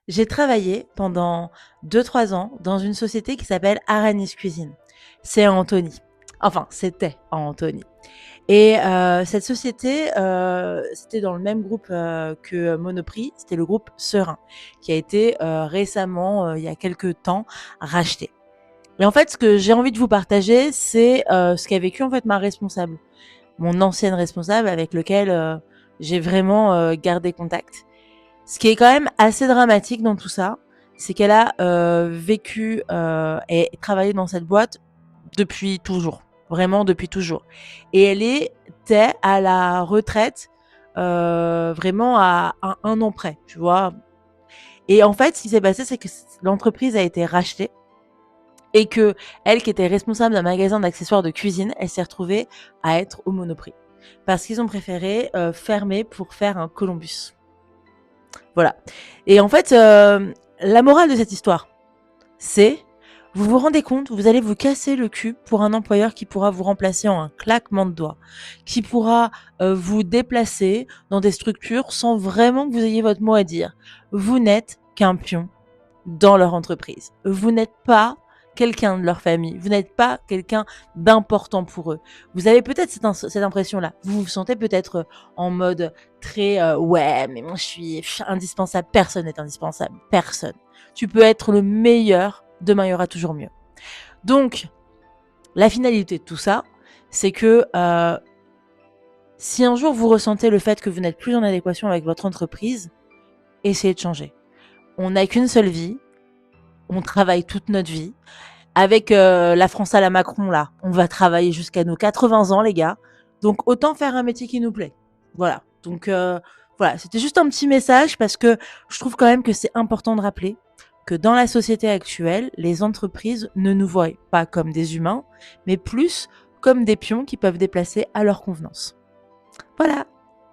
J'ai travaillé pendant 2-3 ans dans une société qui s'appelle Aranis Cuisine. C'est à Antony. Enfin, c'était à Antony. Et cette société, c'était dans le même groupe que Monoprix, c'était le groupe Serein, qui a été récemment, il y a quelques temps, racheté. Et en fait, ce que j'ai envie de vous partager, c'est ce qu'a vécu en fait ma responsable, mon ancienne responsable avec lequel j'ai vraiment gardé contact. Ce qui est quand même assez dramatique dans tout ça, c'est qu'elle a vécu et travaillé dans cette boîte depuis toujours, vraiment depuis toujours. Et elle était à la retraite vraiment à un an près, tu vois. Et en fait, ce qui s'est passé, c'est que l'entreprise a été rachetée et que elle, qui était responsable d'un magasin d'accessoires de cuisine, elle s'est retrouvée à être au Monoprix parce qu'ils ont préféré fermer pour faire un Columbus. Voilà. Et en fait, la morale de cette histoire, c'est, vous vous rendez compte, vous allez vous casser le cul pour un employeur qui pourra vous remplacer en un claquement de doigts, qui pourra vous déplacer dans des structures sans vraiment que vous ayez votre mot à dire. Vous n'êtes qu'un pion dans leur entreprise. Vous n'êtes pas quelqu'un de leur famille. Vous n'êtes pas quelqu'un d'important pour eux. Vous avez peut-être cette impression-là. Vous vous sentez peut-être en mode très ouais, mais moi je suis indispensable. Personne n'est indispensable. Personne. Tu peux être le meilleur. Demain, il y aura toujours mieux. Donc, la finalité de tout ça, c'est que si un jour vous ressentez le fait que vous n'êtes plus en adéquation avec votre entreprise, essayez de changer. On n'a qu'une seule vie. On travaille toute notre vie. Avec la France à la Macron, là, on va travailler jusqu'à nos 80 ans, les gars. Donc, autant faire un métier qui nous plaît. Voilà. Donc, voilà, c'était juste un petit message parce que je trouve quand même que c'est important de rappeler que dans la société actuelle, les entreprises ne nous voient pas comme des humains, mais plus comme des pions qui peuvent déplacer à leur convenance. Voilà.